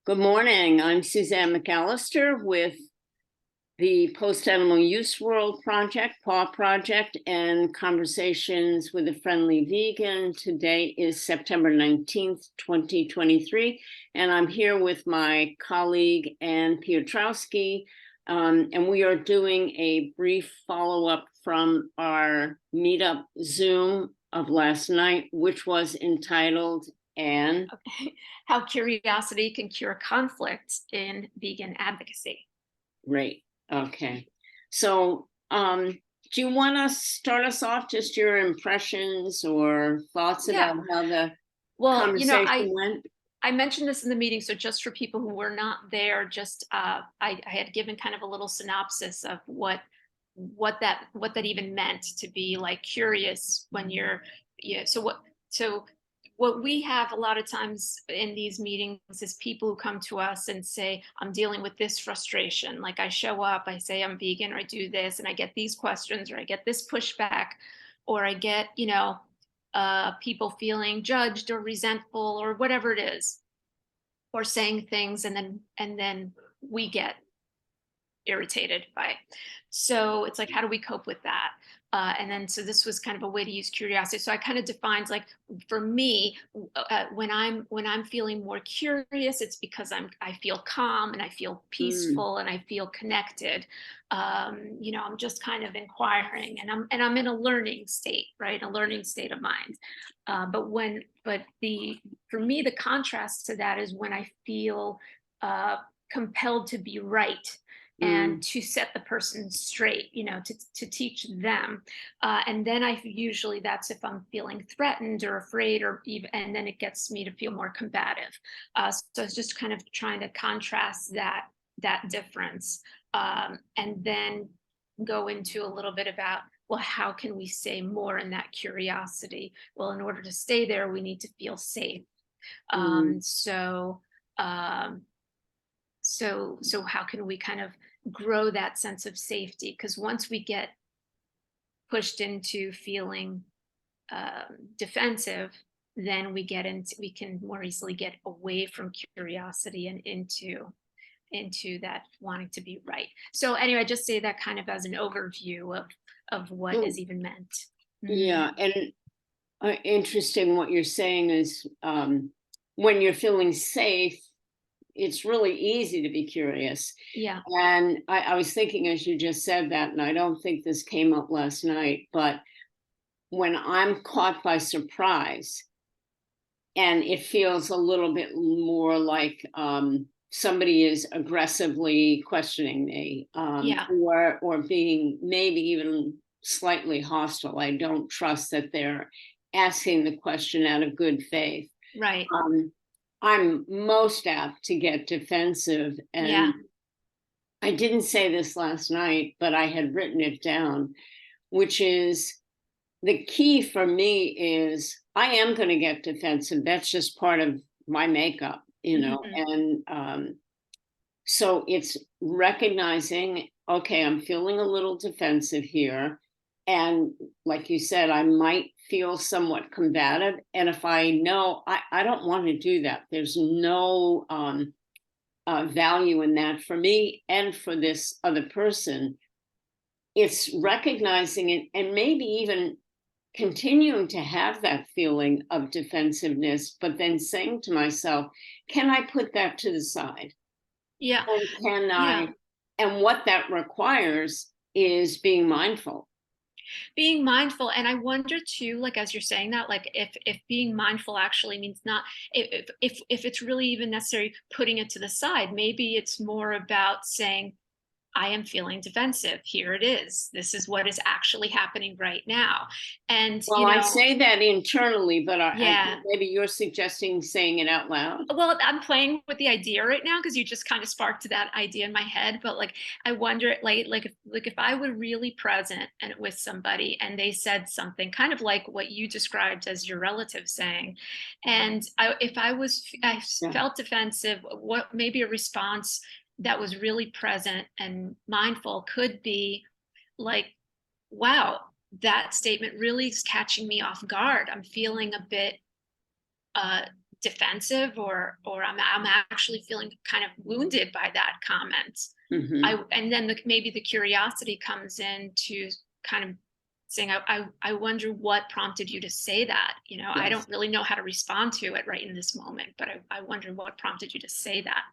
Good morning. I'm Suzanne McAllister with the Post-Animal Use World Project, PAW Project, and Conversations with a Friendly Vegan. Today is September 19th, 2023, and I'm here with my colleague, Ann Piotrowski, and we are doing a brief follow-up from our Meetup Zoom of last night, which was entitled and Okay. How curiosity can cure conflict in vegan advocacy. great. Okay. So, do you want to start us off, just your impressions or thoughts Yeah. about how the Well, conversation went? I mentioned this in the meeting, so just for people who were not there, just I had given kind of a little synopsis of what that even meant to be like curious when you're what we have a lot of times in these meetings is people who come to us and say, I'm dealing with this frustration. Like I show up, I say I'm vegan, or I do this, and I get these questions, or I get this pushback, or I get, people feeling judged or resentful or whatever it is, or saying things, and then we get irritated by. So it's like, how do we cope with that? And then, so this was kind of a way to use curiosity. So I kind of defined, like, for me, when I'm feeling more curious, it's because I feel calm and I feel Mm, peaceful and I feel connected. I'm just kind of inquiring, and I'm in a learning state, right? A learning state of mind. For me, the contrast to that is when I feel compelled to be right mm, and to set the person straight, to teach them. And then that's if I'm feeling threatened or afraid, or even, and then it gets me to feel more combative. So it's just kind of trying to contrast that difference, and then go into a little bit about, well, how can we stay more in that curiosity? Well, in order to stay there, we need to feel safe. mm, Um, so um, so how can we kind of grow that sense of safety? Because once we get pushed into feeling defensive, then we can more easily get away from curiosity and into that wanting to be right. So anyway, I just say that kind of as an overview of what mm. is even meant. Mm. Yeah, and interesting what you're saying is when you're feeling safe, it's really easy to be curious. Yeah. And I was thinking as you just said that, and I don't think this came up last night, but when I'm caught by surprise, and it feels a little bit more like somebody is aggressively questioning me, Yeah. or being maybe even slightly hostile. I don't trust that they're asking the question out of good faith. Right. um, I'm most apt to get defensive, Yeah. and I didn't say this last night, but I had written it down, which is the key for me is I am going to get defensive. That's just part of my makeup, Hmm. and so it's recognizing, okay, I'm feeling a little defensive here. And like you said, I might feel somewhat combative. And if I know I don't want to do that, there's no value in that for me and for this other person. It's recognizing it and maybe even continuing to have that feeling of defensiveness, but then saying to myself, can I put that to the side? Yeah. And can Yeah. I, and what that requires is being mindful. Being mindful. And I wonder too, like, as you're saying that, like, if being mindful actually means not, if it's really even necessary putting it to the side, maybe it's more about saying, I am feeling defensive. Here it is. This is what is actually happening right now. And, Well, I say that internally, but I yeah. think maybe you're suggesting saying it out loud. Well, I'm playing with the idea right now because you just kind of sparked that idea in my head. But like, I wonder, if I were really present and with somebody and they said something kind of like what you described as your relative saying, and I Yeah. felt defensive. What maybe a response that was really present and mindful could be like, "Wow, that statement really is catching me off guard. I'm feeling a bit." uh, defensive or I'm actually feeling kind of wounded by that comment. Mhm. And then maybe the curiosity comes in to kind of saying, I wonder what prompted you to say that. I Yes. don't really know how to respond to it right in this moment, but I wonder what prompted you to say that.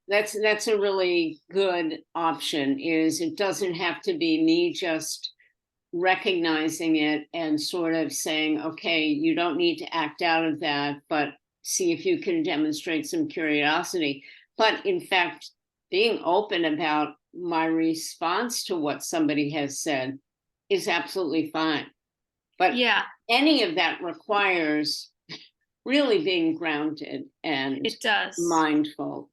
That's a really good option. Is it doesn't have to be me just recognizing it and sort of saying, okay, you don't need to act out of that, but see if you can demonstrate some curiosity. But in fact, being open about my response to what somebody has said is absolutely fine. But Yeah, any of that requires really being grounded and it does. mindful.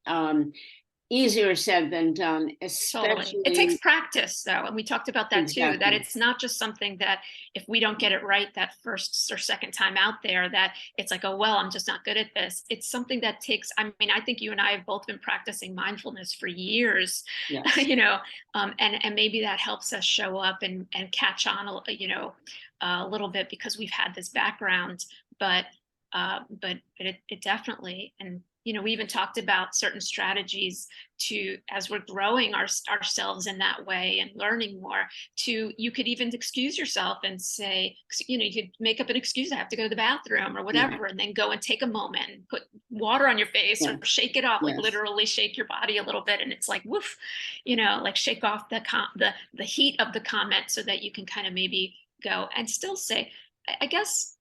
Easier said than done, Totally. It takes especially practice though. And we talked about that too, that exactly. it's not just something that if we don't get it right that first or second time out there, that it's like, oh, well, I'm just not good at this. It's something that takes, I mean, I think you and I have both been practicing mindfulness for years, Yes. and maybe that helps us show up and catch on, a little bit because we've had this background, but it definitely, and, we even talked about certain strategies to as we're growing ourselves in that way and learning more to you could even excuse yourself and say you could make up an excuse, I have to go to the bathroom or Yeah. whatever, and then go and take a moment and put water on your face or Yes. shake it off, like Yes. literally shake your body a little bit, and it's like woof, like shake off the heat of the comment so that you can kind of maybe go and still say, I guess,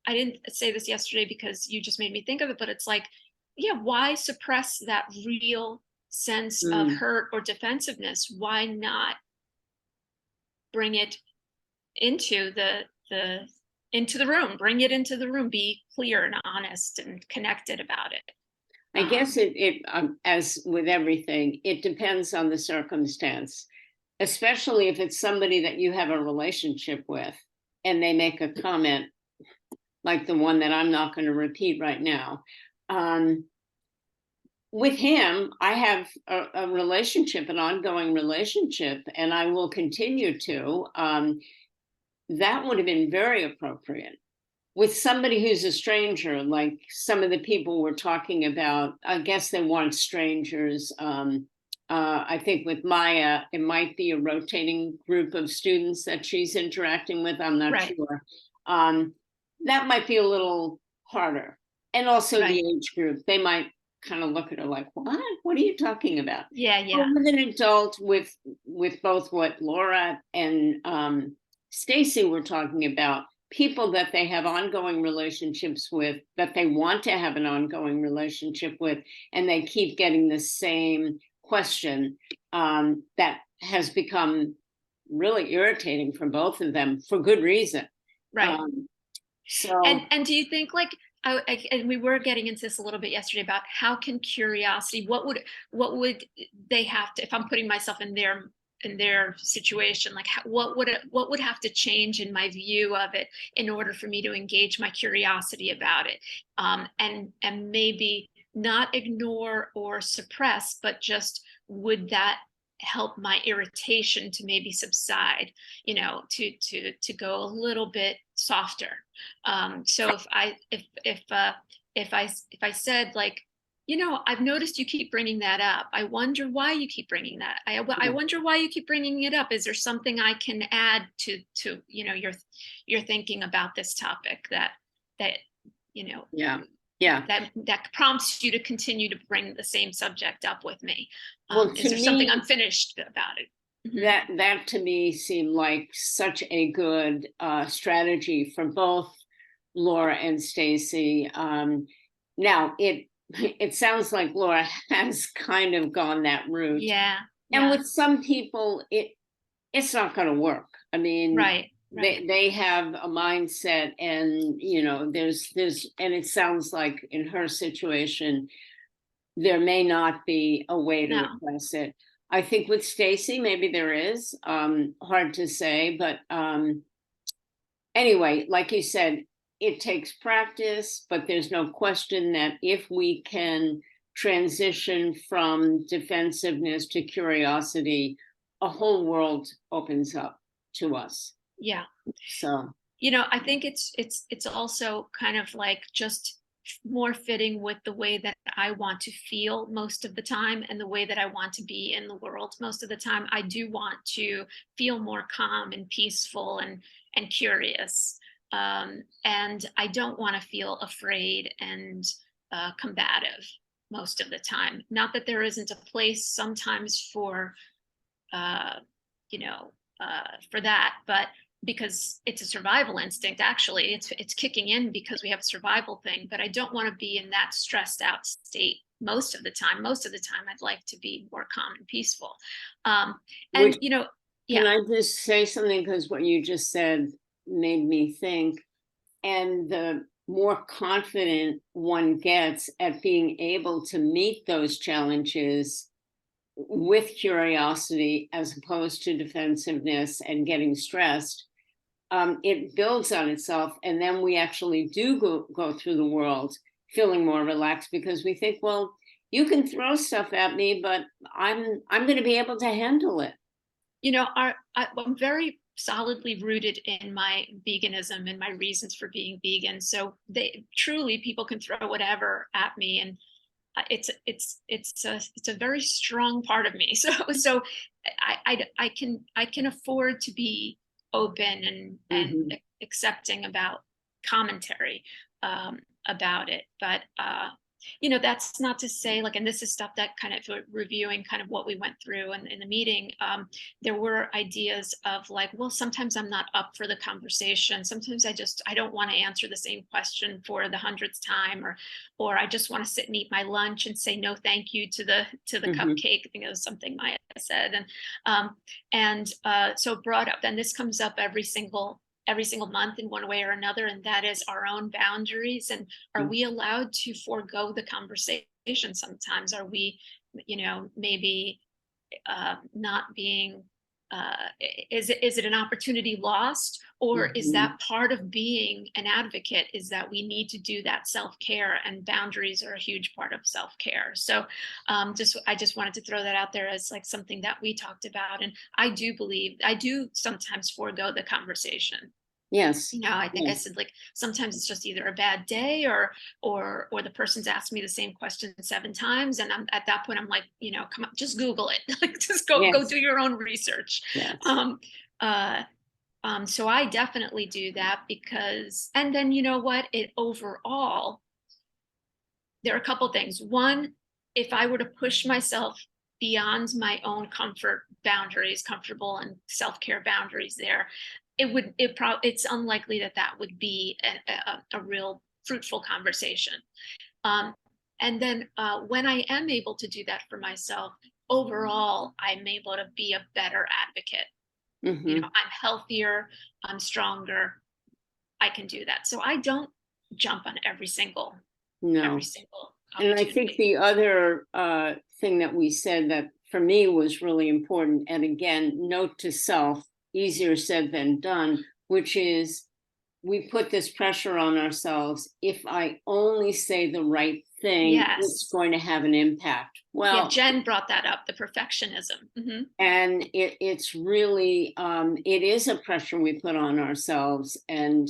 I didn't say this yesterday because you just made me think of it, but it's like, yeah, why suppress that real sense of Mm. hurt or defensiveness? Why not bring it into the into the room? Bring it into the room. Be clear and honest and connected about it. I guess Um, as with everything, it depends on the circumstance, especially if it's somebody that you have a relationship with and they make a comment like the one that I'm not going to repeat right now. Um, with him, I have a relationship, an ongoing relationship, and I will continue to. That would have been very appropriate. With somebody who's a stranger, like some of the people we're talking about, I guess they weren't strangers. I think with Maya, it might be a rotating group of students that she's interacting with. I'm not right, sure. Um, that might be a little harder. And also the right. age group, they might kind of look at her like, "What? What are you talking about?" Yeah, But yeah, with an adult, with both what Laura and Stacy were talking about, people that they have ongoing relationships with, that they want to have an ongoing relationship with, and they keep getting the same question, that has become really irritating for both of them for good reason. right. Um, And so, do you think like and we were getting into this a little bit yesterday about how can curiosity, what would they have to, if I'm putting myself in their situation, like what would have to change in my view of it in order for me to engage my curiosity about it, and maybe not ignore or suppress, but just would that help my irritation to maybe subside, to go a little bit softer. So if I said like, I've noticed you keep bringing that up. I wonder why you keep bringing that. I yeah, wonder why you keep bringing it up. Is there something I can add to your thinking about this topic that you know yeah, yeah. that prompts you to continue to bring the same subject up with me? Well, Is to there something me, unfinished about it? Mhm. that to me seemed like such a good strategy for both Laura and Stacy. Now it sounds like Laura has kind of gone that route, Yeah, and yeah, with some people, it's not going to work. I mean, right, right. they have a mindset, and there's and it sounds like in her situation there may not be a way to No, address it. I think with Stacy, maybe there is. Hard to say, but anyway, like you said, it takes practice, but there's no question that if we can transition from defensiveness to curiosity, a whole world opens up to us. yeah. So, I think it's also kind of like just more fitting with the way that I want to feel most of the time and the way that I want to be in the world most of the time. I do want to feel more calm and peaceful and curious. And I don't want to feel afraid and combative most of the time. Not that there isn't a place sometimes uh, for that, but because it's a survival instinct, actually, it's kicking in because we have a survival thing. But I don't want to be in that stressed out state most of the time. Most of the time, I'd like to be more calm and peaceful. Um, Which, and can yeah, I just say something? Because what you just said made me think. And the more confident one gets at being able to meet those challenges with curiosity as opposed to defensiveness and getting stressed, it builds on itself. And then we actually do go through the world feeling more relaxed because we think, well, you can throw stuff at me, but I'm going to be able to handle it. I'm very solidly rooted in my veganism and my reasons for being vegan. So they truly people can throw whatever at me, and it's a very strong part of me. So I can afford to be open and Mhm. accepting about commentary about it. But that's not to say, like, and this is stuff that kind of reviewing kind of what we went through in the meeting. There were ideas of like, well, sometimes I'm not up for the conversation. Sometimes I don't want to answer the same question for the hundredth time, or I just want to sit and eat my lunch and say no thank you to the Mhm. cupcake. I think it was something Maya said. So brought up, and this comes up every single month in one way or another, and that is our own boundaries. And are we allowed to forego the conversation sometimes? Are we, maybe not being, is it an opportunity lost, or is Mhm. that part of being an advocate, is that we need to do that self-care, and boundaries are a huge part of self-care. So I just wanted to throw that out there as like something that we talked about. And I do believe I do sometimes forego the conversation. Yes. I think I Yes. said, like, sometimes it's just either a bad day, or the person's asked me the same question 7 times, and I'm at that point, I'm like, come on, just Google it. Like, just go Yes. do your own research. Yes. Um, uh, so I definitely do that, because, and then you know what? It overall, there are a couple things. One, if I were to push myself beyond my own comfort boundaries, comfortable and self-care boundaries there, it's unlikely that would be a real fruitful conversation. Um, and then when I am able to do that for myself, overall, I'm able to be a better advocate. Mhm. I'm healthier, I'm stronger, I can do that. So I don't jump on every No. single And I think opportunity. the other thing that we said that for me was really important, and again, note to self, easier said than done, which is we put this pressure on ourselves. If I only say the right thing, it's Yes. going to have an impact. Yeah, Well, Jen brought that up, the perfectionism. and it's really, it is a pressure we put on ourselves. And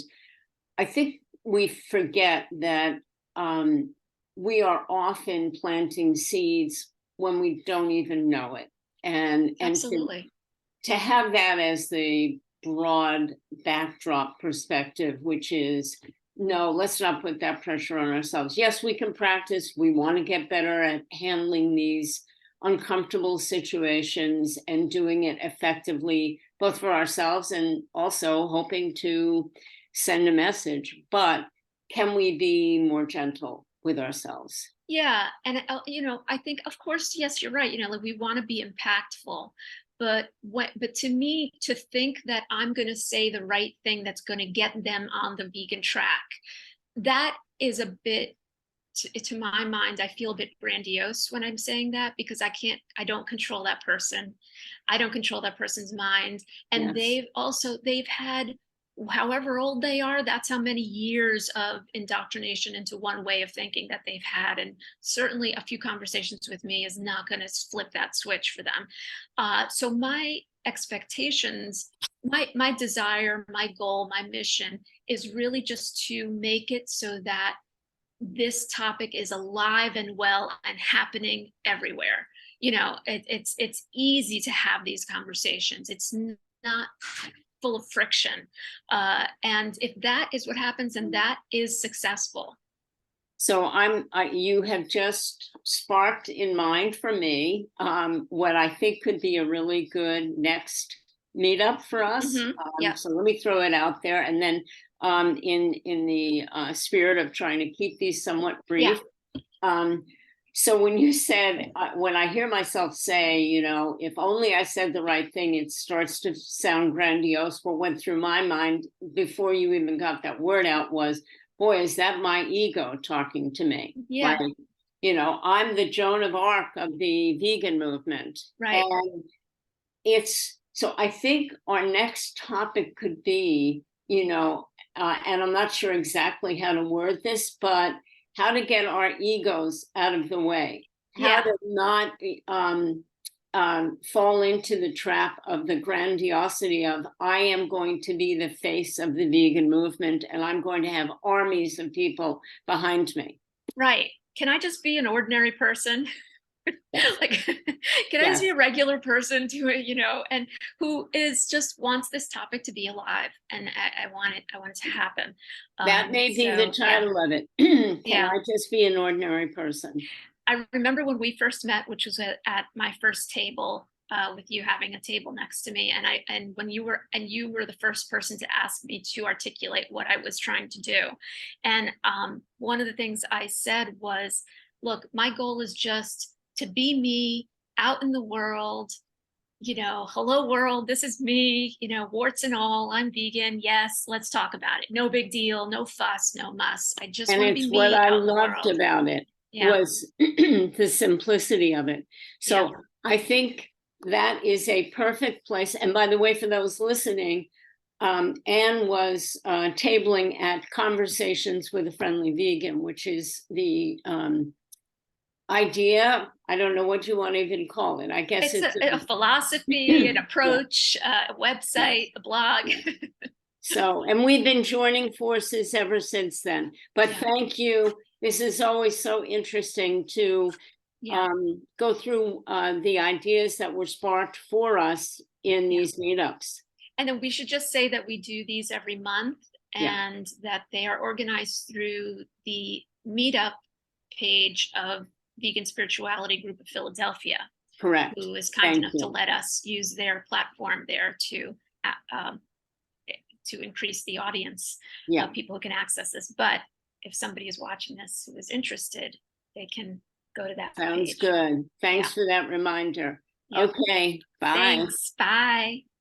I think we forget that um, we are often planting seeds when we don't even know it, and Absolutely. to have that as the broad backdrop perspective, which is no, let's not put that pressure on ourselves. Yes, we can practice. We want to get better at handling these uncomfortable situations and doing it effectively, both for ourselves and also hoping to send a message. But can we be more gentle with ourselves? Yeah, and I think, of course, yes, you're right. Like, we want to be impactful, but to me, to think that I'm going to say the right thing that's going to get them on the vegan track, that is a bit, to my mind, I feel a bit grandiose when I'm saying that, because I don't control that person. I don't control that person's mind. And Yes. they've had, however old they are, that's how many years of indoctrination into one way of thinking that they've had. And certainly a few conversations with me is not going to flip that switch for them. So expectations, my desire, my goal, my mission is really just to make it so that this topic is alive and well and happening everywhere. You know, it's easy to have these conversations. It's not full of friction. And if that is what happens, then that is successful. So you have just sparked in mind for me what I think could be a really good next meetup for us. Yeah. So let me throw it out there, and then in the spirit of trying to keep these somewhat brief. So when you said, when I hear myself say, you know, if only I said the right thing, it starts to sound grandiose. What went through my mind before you even got that word out was, boy, is that my ego talking to me? Yeah. Like, you know, I'm the Joan of Arc of the vegan movement. Right. And so I think our next topic could be, you know, and I'm not sure exactly how to word this, but how to get our egos out of the way, how to not fall into the trap of the grandiosity of, I am going to be the face of the vegan movement and I'm going to have armies of people behind me. Right. Can I just be an ordinary person? Like, can I just be a regular person to it, you know, and who is just wants this topic to be alive, and I want it to happen. That may be the title of it. Can I just be an ordinary person? I remember when we first met, which was at my first table, with you having a table next to me, and when you were the first person to ask me to articulate what I was trying to do, and one of the things I said was, look, my goal is just to be me out in the world, you know, hello world, this is me, you know, warts and all, I'm vegan. Yes, let's talk about it. No big deal, no fuss, no muss. I just want to be me. What I out in the loved world. about it was the simplicity of it. So I think that is a perfect place. And by the way, for those listening, Anne was tabling at Conversations with a Friendly Vegan, which is the idea. I don't know what you want to even call it. I guess it's a philosophy, an approach, a website, a blog. So, and we've been joining forces ever since then. But thank you. This is always so interesting to go through the ideas that were sparked for us in these meetups. And then we should just say that we do these every month, and that they are organized through the Meetup page of Vegan Spirituality Group of Philadelphia. Correct. Who is kind enough to let us use their platform there to increase the audience of people who can access this. But if somebody is watching this who is interested, they can go to that Sounds page. good. Thanks for that reminder. Okay, bye. Thanks. Bye.